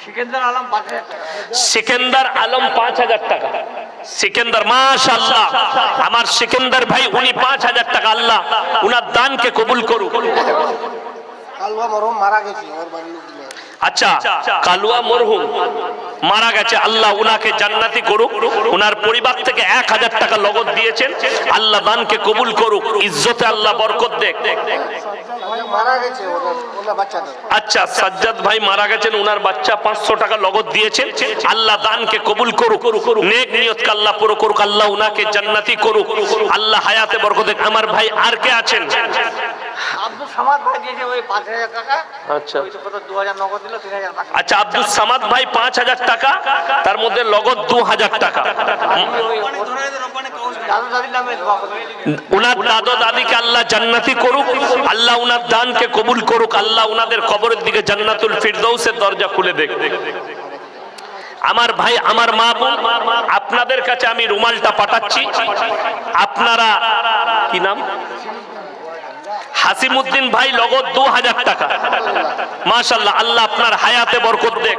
[SPEAKER 1] সিকেন্দার আলম 5,000 টাকা। সিকেন্দার আলম 5,000 টাকা। সিকেন্দার, মাশাআল্লাহ, আমার সিকেন্দার ভাই উনি 5,000 টাকা। আল্লাহ উনার দানকে কবুল করুক।
[SPEAKER 2] কালুয়া মরহুম মারা গেছে, ওর বাড়ির লোক দিল।
[SPEAKER 1] আচ্ছা, কালুয়া মরহুম মারা গেছে, আল্লাহ উনাকে জান্নাতি করুক। উনার পরিবার থেকে 1,000 টাকা নগদ দিয়েছেন। আল্লাহ দানকে কবুল করুক, ইজ্জতে আল্লাহ বরকত দেখ। আচ্ছা, সাজ্জাদ ভাই মারা গেছেন, উনার বাচ্চা 500 টাকা নগদ দিয়েছেন। আল্লাহ দানকে কবুল করুক, নেক নিয়তকে আল্লাহ পুরো করুক, আল্লাহ উনাকে জান্নাতি করুক, আল্লাহ হায়াতে বরকত দেখ। আমার ভাই আর কে আছেন?
[SPEAKER 3] আব্দুল সামাদ ভাই দিয়েছে ওই 5,000 টাকা।
[SPEAKER 1] আচ্ছা,
[SPEAKER 3] ওই তো কত 2,000 নগদ দিল, 3,000 বাকি।
[SPEAKER 1] আচ্ছা, আব্দুল সামাদ ভাই 5,000 টাকা, তার মধ্যে নগদ 2,000 টাকা।
[SPEAKER 3] দাদু দাদির নামে দোয়া করবেন।
[SPEAKER 1] উনার দাদু দাদিকে আল্লাহ জান্নাতি করুক, আল্লাহ উনার দানকে কবুল করুক, আল্লাহ উনাদের কবরের দিকে জান্নাতুল ফিরদৌসের দরজা খুলে দেখ। আমার ভাই, আমার মা বোন, আপনাদের কাছে আমি রুমালটা পাঠাচ্ছি। আপনারা কি নাম? হাসিমউদ্দিন ভাই নগদ 2,000 টাকা। মাশাআল্লাহ, আল্লাহ আপনার হায়াতে বরকত দেখ।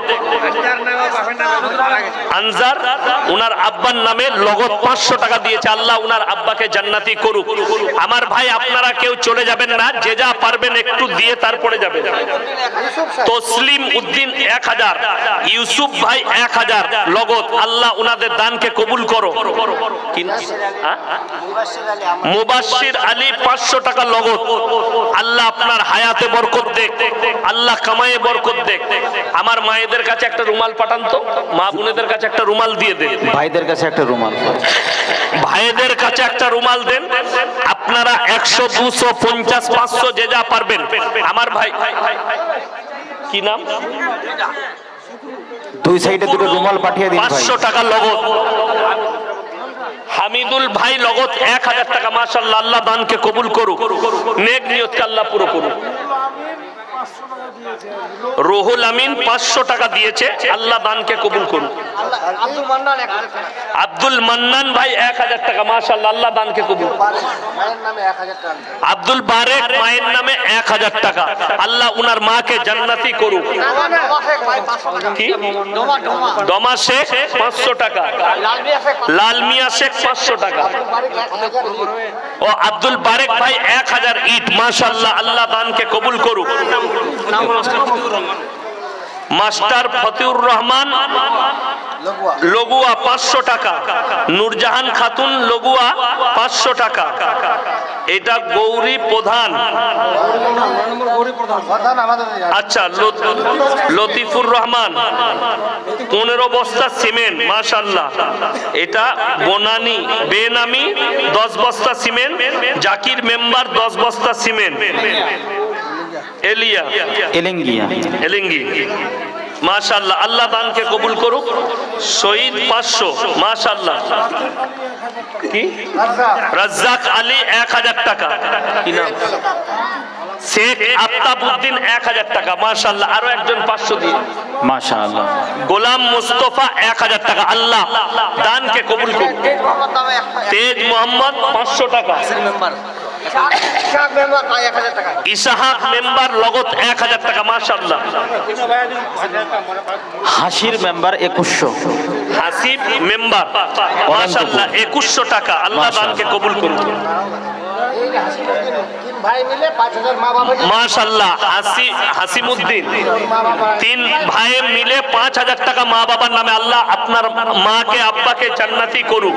[SPEAKER 1] আনজার উনার আব্বার নামে নগদ 500 টাকা দিয়েছে, আল্লাহ উনার আব্বাকে জান্নাতি করুক। আমার ভাই আপনারা কেউ চলে যাবেন না, যে যা পারবেন একটু দিয়ে তারপরে যাবেন। তসলিম উদ্দিন 1,000, ইউসুফ ভাই 1,000 নগদ, আল্লাহ উনাদের দানকে কবুল করো। মুবাশশির আলী 500 টাকা নগদ, আল্লাহ আপনার হায়াতে বরকত দেখ, আল্লাহ কামায়ে বরকত দেখ। আমার মায়েদের কাছে একটা রুমাল পাঠান তো, মা বোনেদের কাছে একটা রুমাল দিয়ে দেন,
[SPEAKER 4] ভাইদের কাছে একটা রুমাল,
[SPEAKER 1] ভাইদের কাছে একটা রুমাল দেন। আপনারা 100, 200, 50, 500 যে যা পারবেন। আমার ভাই কি নাম?
[SPEAKER 4] দুই সাইডে দুটো রুমাল পাঠিয়ে দিন ভাই।
[SPEAKER 1] 500 টাকা লগদ। হামিদুল ভাই লগদ 1000 টাকা। মাশাআল্লাহ, আল্লাহ দানকে কবুল করুক, নেক নিয়তকে আল্লাহ পুরো করুক। রুহুল আমিন 500 টাকা দিয়েছে, আল্লাহ দানকে কবুল করুক।
[SPEAKER 3] আব্দুল মান্নান 1000 টাকা।
[SPEAKER 1] আব্দুল মান্নান ভাই 1000 টাকা। মাশাআল্লাহ, আল্লাহ দানকে কবুল করুক।
[SPEAKER 2] মায়ের নামে 1000 টাকা।
[SPEAKER 1] আব্দুল বারেক মায়ের নামে 1000 টাকা, আল্লাহ উনার মাকে জান্নাতি করুক। কি দমা শেখ 500 টাকা, লাল মিয়া শেখ 500 টাকা। ও আব্দুল বারেক ভাই 1000 ইট। মাশাআল্লাহ, আল্লাহ দানকে কবুল করুক। মাস্টার ফতিউর রহমান লগুয়া 500 টাকা। নূরজাহান খাতুন লগুয়া 500 টাকা। এটা গৌরী প্রধান। আচ্ছা, লতিফুর রহমান 15 বস্তা সিমেন্ট। মাশাআল্লাহ, এটা বনানী বেনামি 10 বস্তা সিমেন্ট। জাকির মেম্বার 10 বস্তা সিমেন্ট। এলিয়া এলিঙ্গি। মাশাআল্লাহ, আল্লাহ দানকে কবুল করুক। শহীদ 500। মাশাআল্লাহ। কি রাজ্জাক আলী 1000 টাকা। কি নাম? শেখ আফতাবউদ্দিন 1000 টাকা। মাশাআল্লাহ, আরো একজন 500 দিয়ে।
[SPEAKER 4] মাশাআল্লাহ।
[SPEAKER 1] গোলাম মুস্তফা 1000 টাকা। আল্লাহ দানকে কবুল করুক। তেজ মোহাম্মদ 500 টাকা। ইসাহাক মেম্বার লগত 1000 টাকা। মাশাআল্লাহ।
[SPEAKER 4] হাসির মেম্বার 2100।
[SPEAKER 1] হাসিব মেম্বার মাশাআল্লাহ 2100 টাকা। আল্লাহ দানকে কবুল করুন।
[SPEAKER 2] ভাই মিলে 5000 মা বাবা।
[SPEAKER 1] মাশাআল্লাহ, হাসিমউদ্দিন 3 ভাই মিলে 5000 টাকা মা বাবার নামে। আল্লাহ আপনার মাকে আব্বাকে জান্নাতি করুক।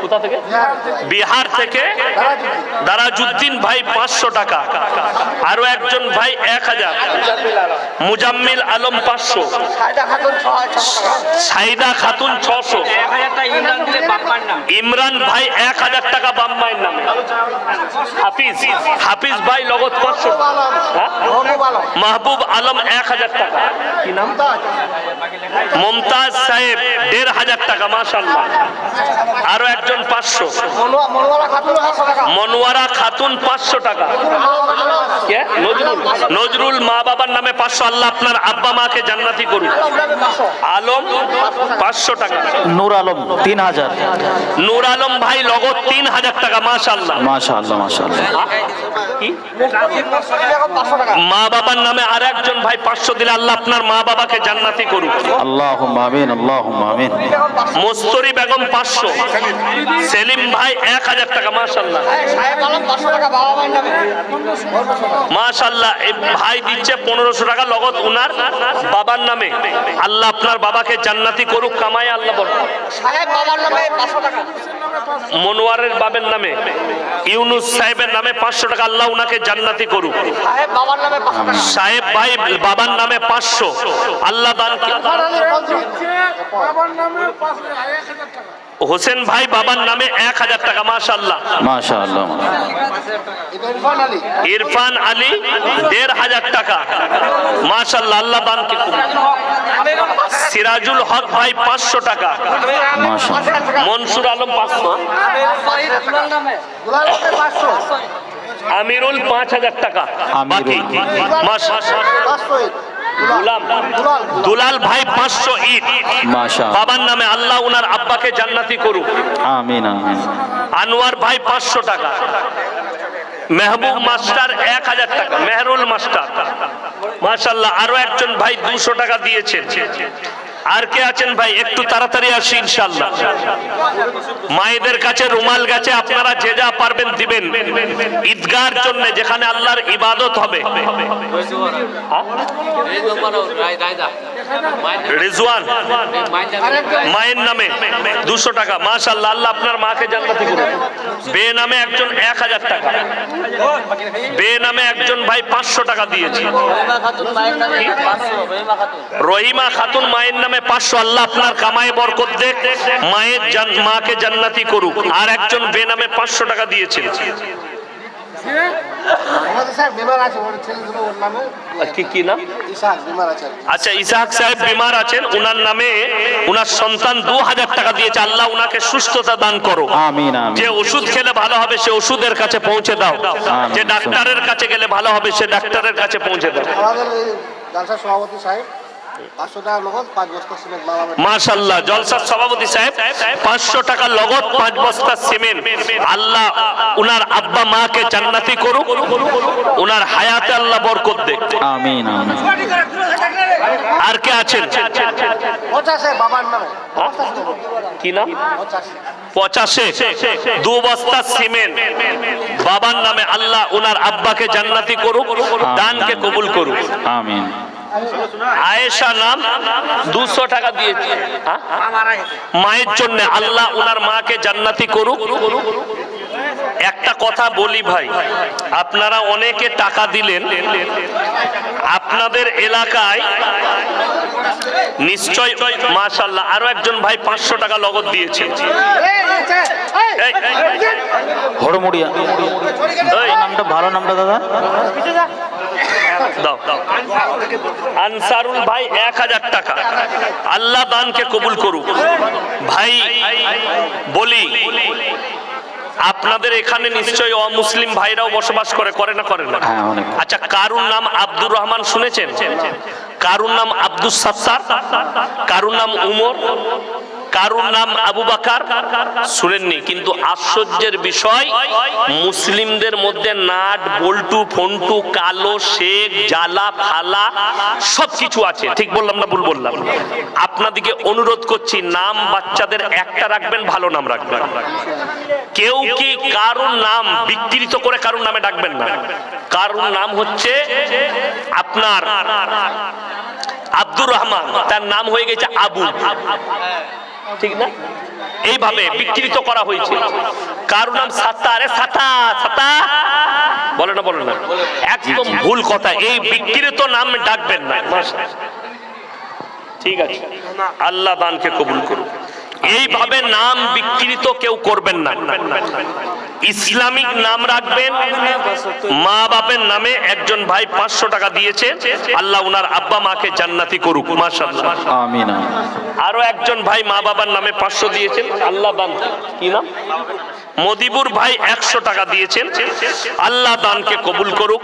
[SPEAKER 1] কোথা থেকে? বিহার থেকে দারাজউদ্দিন ভাই 500 টাকা। আরো একজন ভাই 1000। মুজাম্মিল আলম 500। সাইদা খাতুন 600। ইমরান ভাই 1000 টাকা বাম্মায়ের নামে। হাফিজ ভাই লগত 500। মাহবুব আলম 1000 টাকা। কি নাম? মুমতাজ সাহেব 1500 টাকা। মাশাআল্লাহ, আরো একজন 500। মনোয়ারা খাতুন 500 টাকা। নজরুল মা বাবার নামে 500। আল্লাহ আপনার আব্বা মাকে জান্নাতি করুন। আলম 500 টাকা।
[SPEAKER 4] নূর আলম 3000।
[SPEAKER 1] নূর আলম ভাই লগত 3000 টাকা। মাশাআল্লাহ,
[SPEAKER 4] মাশাআল্লাহ, মাশাআল্লাহ।
[SPEAKER 1] মা বাবার নামে আর একজন ভাই 500 দিলে আল্লাহ আপনার মা বাবাকে জান্নাতি করুক।
[SPEAKER 4] আল্লাহুম্মা আমিন, আল্লাহুম্মা আমিন।
[SPEAKER 1] মুস্তরি বেগম 500। সেলিম ভাই 1000 টাকা। মাশাআল্লাহ, মাশাআল্লাহ। এই ভাই দিচ্ছে 1500 টাকা লগত উনার বাবার নামে। আল্লাহ আপনার বাবাকে জান্নাতি করুক, কামায় আল্লাহ বল। মনোয়ারের বাবার নামে ইউনুস সাহেবের নামে 500 টাকা। আল্লাহ উনাকে জান্নাতি করুক। সাহেব ভাই বাবার নামে 500। আল্লাহ দান। হোসেন ভাই বাবার নামে 1000 টাকা। মাশাআল্লাহ,
[SPEAKER 4] মাশাআল্লাহ।
[SPEAKER 1] ইরফান আলী 1500 টাকা। মাশাআল্লাহ, আল্লাহ দানকে কবুল। সিরাজুল হক ভাই 500 টাকা।
[SPEAKER 4] মাশাআল্লাহ।
[SPEAKER 1] মনসুর আলম 500। আমিরুল 5000 টাকা। বাকি দুলাল ভাই 500 ইট।
[SPEAKER 4] মাশাআল্লাহ,
[SPEAKER 1] বাবার নামে। আল্লাহ উনার আব্বাকে জান্নাতি করুক।
[SPEAKER 4] আমিন, আমিন।
[SPEAKER 1] আনোয়ার ভাই 500 টাকা। মেহবুব মাস্টার 1000 টাকা। মেহরুল মাস্টার মাশাআল্লাহ। আরো একজন ভাই 200 টাকা দিয়েছেন। আর কে আছেন ভাই? একটু তাড়াতাড়ি আসি ইনশাআল্লাহ। মায়েদের কাছে রুমাল গেছে, আপনারা যে যা পারবেন দিবেন ঈদগাহর জন্য, যেখানে আল্লাহর ইবাদত হবে। রিজওয়ান মায়ের নামে 200 টাকা। মাশাআল্লাহ, আল্লাহ আপনার মাকে জান্নাতি করুন। বে নামে একজন 1000 টাকা। বে নামে একজন ভাই 500 টাকা দিয়েছে। রহিমা খাতুন মায়ের নামে 500। আল্লাহ আপনার কামায়ে বরকত দেখ, মায়ের মাকে জান্নাতি করুক। আর একজন বে নামে 500 টাকা দিয়েছেন।
[SPEAKER 2] আমাদের স্যার বিমার আছে ওর ছেলেগুলো ওর নামে
[SPEAKER 1] কি নাম?
[SPEAKER 2] ইসাক বিমার আছে
[SPEAKER 1] আচ্ছা, ইসাহাক সাহেব বিমার আছেন, উনার নামে উনার সন্তান 2000 টাকা দিয়েছে। আল্লাহ উনাকে সুস্থতা দান করো।
[SPEAKER 4] আমিন আমিন।
[SPEAKER 1] যে ওষুধ খেলে ভালো হবে সে ওষুধের কাছে পৌঁছে দাও, যে ডাক্তারের কাছে গেলে ভালো হবে সে ডাক্তারের কাছে পৌঁছে দাও।
[SPEAKER 2] আমাদের এই জালসার সভাপতি সাহেব 500 টাকা নগদ 5 বস্তা সিমেন্ট মালামাল
[SPEAKER 1] মাশাআল্লাহ, জলসার সভাপতি সাহেব 500 টাকা নগদ 5 বস্তা সিমেন্ট। আল্লাহ উনার আব্বা মাকে জান্নাতি করুক, উনার হায়াতে আল্লাহ বরকত দেখ।
[SPEAKER 4] আমিন আমিন।
[SPEAKER 1] আর কে আছেন?
[SPEAKER 2] 50 বাবার নামে
[SPEAKER 1] কি নাম?
[SPEAKER 2] 50
[SPEAKER 1] 85 2 বস্তা সিমেন্ট বাবার নামে। আল্লাহ উনার আব্বাকে জান্নাতি করুক, দানকে কবুল করুক।
[SPEAKER 4] আমিন।
[SPEAKER 1] আয়েশা নাম 200 টাকা দিয়েছে মায়ের জন্য। আল্লাহ উনার মাকে জান্নাতি করুক। একটা কথা বলি ভাই, আপনারা অনেকে টাকা দিলেন, আপনাদের এলাকায় নিশ্চয় মাশাআল্লাহ আরো একজন ভাই 500 টাকা নগদ দিয়েছে।
[SPEAKER 4] হড়মুড়িয়া নামটা ভালো নামটা দাদা।
[SPEAKER 1] দাও দাও। আনসারুল ভাই 1000 টাকা। আল্লাহ দানকে কবুল করুক। ভাই বলি, আপনাদের এখানে নিশ্চয়ই অমুসলিম ভাইরাও বসবাস করে না করে না?
[SPEAKER 4] হ্যাঁ, অনেক।
[SPEAKER 1] আচ্ছা, কারুর নাম আব্দুর রহমান শুনেছেন? কারুর নাম আব্দুস সাত্তার, কারুর নাম উমর, কারুর নাম আবু বকর শুনেননি? কিন্তু আশ্চর্যের বিষয়, মুসলিমদের মধ্যে নাট বল্টু ফন্টু কালো শেখ জালা ফালা সবকিছু আছে। ঠিক বললাম না ভুল বললাম? আপনাদেরকে অনুরোধ করছি, নাম বাচ্চাদের একটা রাখবেন, ভালো নাম রাখবেন। কেউ কি কারুর নাম বিকৃত করে কারুর নামে ডাকবেন না। কারুর নাম হচ্ছে আপনার আব্দুর রহমান, তার নাম হয়ে গেছে আবু, ঠিক না? এইভাবে বিকৃত করা হয়েছে। কারুর নাম সাত্তার, সাতা সাতা বলে না, বলে না, একদম ভুল কথা। এই বিকৃত নাম ডাকবেন না। ঠিক আছে, আল্লাহ দানকে কবুল করুন। এইভাবে নাম বিকৃত কেউ করবেন না। ইসলামিক নাম রাখবেন। মা বাপের নামে একজন ভাই 500 টাকা দিয়েছে। আল্লাহ উনার আব্বা মাকে জান্নাতি করুক। মাশাআল্লাহ,
[SPEAKER 4] আমিন।
[SPEAKER 1] আরো একজন ভাই মা বাবার নামে 500 দিয়েছেন। আল্লাহ দান, কি নাম? মদিবুর ভাই 100 টাকা দিয়েছেন। আল্লাহ দানকে কবুল করুক।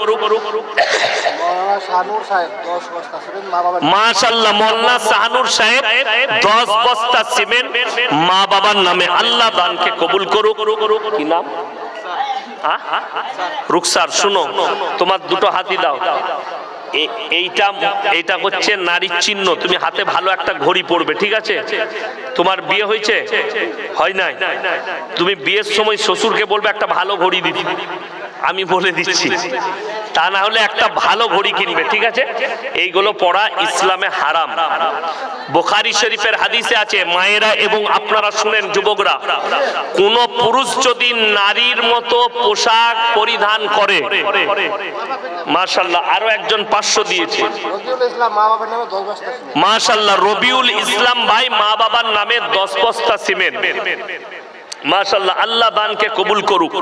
[SPEAKER 2] মাওলানা শাহনুর সাহেব 10 বস্তা সিমেন্ট মা বাবার
[SPEAKER 1] মাশাআল্লাহ, মোল্লা শাহনুর সাহেব 10 বস্তা সিমেন্ট মা বাবার নামে। আল্লাহ দানকে কবুল করুক। কি নাম? রুকসার, শুনো, তোমার দুটো হাতি দাও। এইটা হচ্ছে নারীর চিহ্ন। তুমি হাতে ভালো একটা ঘড়ি পরবে, ঠিক আছে? তোমার বিয়ে হয়েছে? হয় নাই? তুমি বিয়ের সময় শ্বশুরকে বলবে একটা ভালো ঘড়ি দিতে, আমি বলে দিচ্ছি। তা না হলে একটা ভালো ঘড়ি কিনবে, ঠিক আছে? এইগুলো পড়া ইসলামে হারাম। বুখারী শরীফের হাদিসে আছে, মায়েরা এবং আপনারা শুনেন যুবকরা, কোন পুরুষ যদি নারীর মতো পোশাক পরিধান করে, মাশাআল্লাহ, আরো একজন 500 দিয়েছে।
[SPEAKER 2] রবিউল ইসলাম মা বাবার নামে 10 বস্তা সিমেন্ট
[SPEAKER 1] মাশাআল্লাহ, রবিউল ইসলাম ভাই মা বাবার নামে 10 বস্তা সিমেন্ট। মাশাআল্লাহ, আল্লাহ দানকে কবুল করুক।